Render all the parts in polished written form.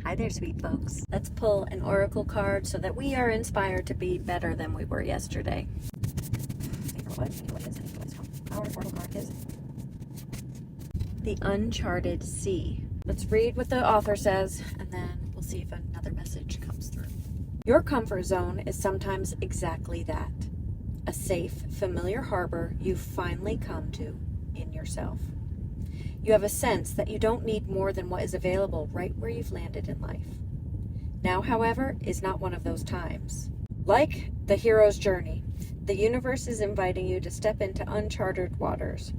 Hi there, sweet folks. Let's pull an oracle card so that we are inspired to be better than we were yesterday. What is it? Our oracle card is the Uncharted Sea. Let's read what the author says, and then we'll see if another message comes through. Your comfort zone is sometimes exactly that. A safe, familiar harbor you've finally come to in yourself. You have a sense that you don't need more than what is available right where you've landed in life. Now, however, is not one of those times. Like the hero's journey, the universe is inviting you to step into uncharted waters.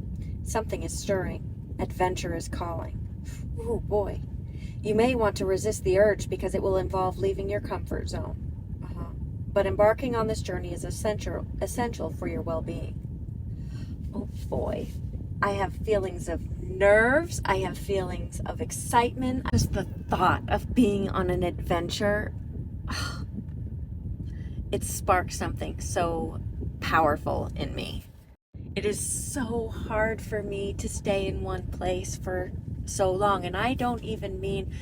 Something is stirring. Adventure is calling. Ooh, boy. You may want to resist the urge because it will involve leaving your comfort zone. But embarking on this journey is essential for your well-being. Oh, boy. I have feelings of nerves. I have feelings of excitement. Just the thought of being on an adventure, it sparked something so powerful in me. It is so hard for me to stay in one place for so long. And I don't even mean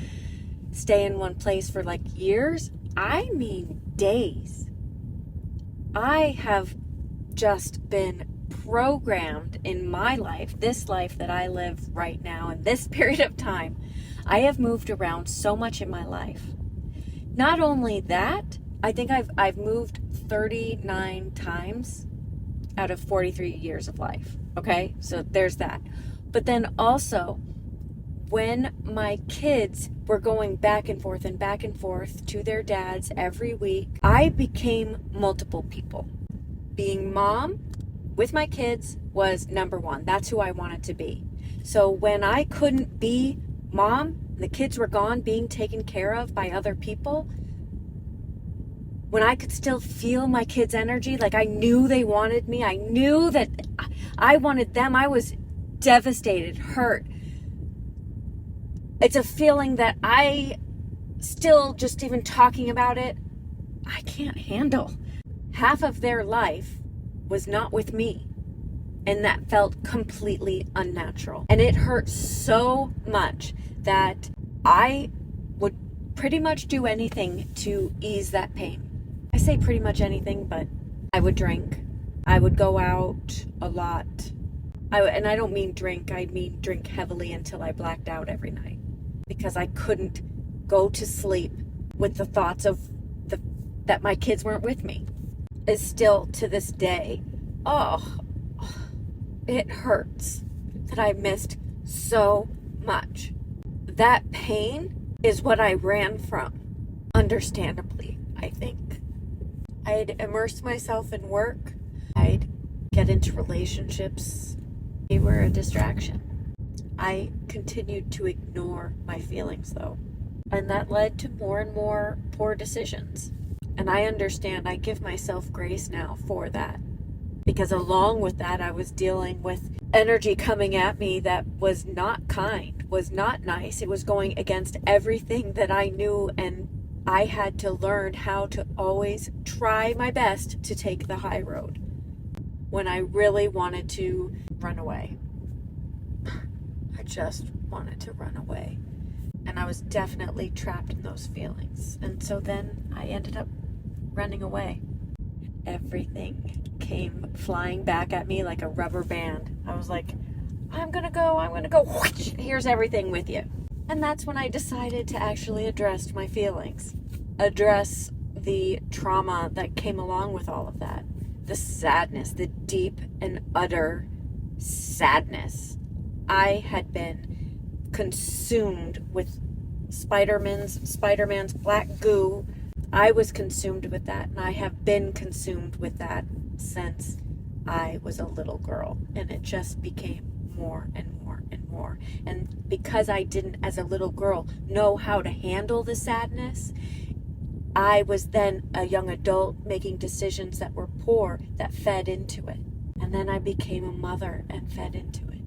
stay in one place for like years. I mean days. I have just been programmed in my life, this life that I live right now in this period of time. I have moved around so much in my life. Not only that, I think I've moved 39 times out of 43 years of life. Okay, so there's that. But then also, when my kids were going back and forth to their dads every week, I became multiple people. Being mom with my kids was number one. That's who I wanted to be. So when I couldn't be mom, the kids were gone, being taken care of by other people, when I could still feel my kids' energy, like I knew they wanted me, I knew that I wanted them, I was devastated, hurt. It's a feeling that I still, just even talking about it, I can't handle. Half of their life was not with me, and that felt completely unnatural. And it hurt so much that I would pretty much do anything to ease that pain. I say pretty much anything, but I would drink. I would go out a lot. And I don't mean drink, I mean drink heavily until I blacked out every night. Because I couldn't go to sleep with the thoughts of that my kids weren't with me. Is still to this day, it hurts that I missed so much. That pain is what I ran from, understandably, I think. I'd immerse myself in work. I'd get into relationships. They were a distraction. I continued to ignore my feelings, though. And that led to more and more poor decisions. And I understand, I give myself grace now for that. Because along with that, I was dealing with energy coming at me that was not kind, was not nice. It was going against everything that I knew, and I had to learn how to always try my best to take the high road when I really wanted to run away. I just wanted to run away. And I was definitely trapped in those feelings. And so then I ended up running away. Everything came flying back at me like a rubber band. I was like, I'm gonna go. Whoosh, here's everything with you. And that's when I decided to actually address my feelings. Address the trauma that came along with all of that. The sadness, the deep and utter sadness. I had been consumed with Spider-Man's black goo. I was consumed with that, and I have been consumed with that since I was a little girl, and it just became more and more and more. And because I didn't, as a little girl, know how to handle the sadness, I was then a young adult making decisions that were poor, that fed into it. And then I became a mother and fed into it.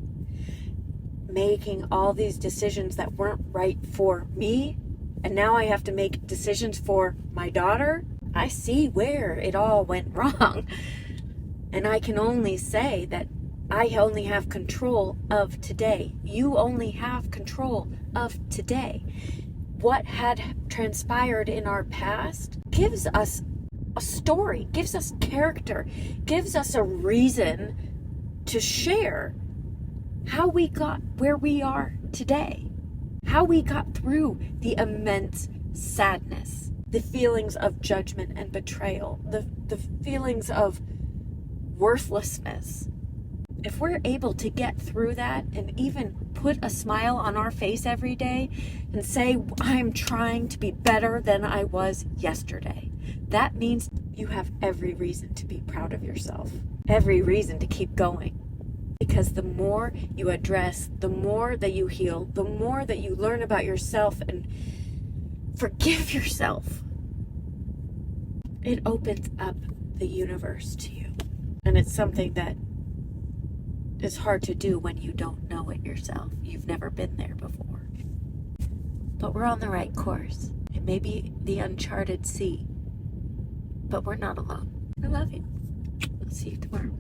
Making all these decisions that weren't right for me, and now I have to make decisions for my daughter. I see where it all went wrong. And I can only say that I only have control of today. You only have control of today. what had transpired in our past gives us a story, gives us character, gives us a reason to share how we got where we are today, how we got through the immense sadness, the feelings of judgment and betrayal, the feelings of worthlessness. If we're able to get through that and even put a smile on our face every day and say, I'm trying to be better than I was yesterday, that means you have every reason to be proud of yourself, every reason to keep going. Because the more you address, the more that you heal, the more that you learn about yourself and forgive yourself, it opens up the universe to you. And it's something that is hard to do when you don't know it yourself. You've never been there before. But we're on the right course. It may be the uncharted sea, but we're not alone. I love you. I'll see you tomorrow.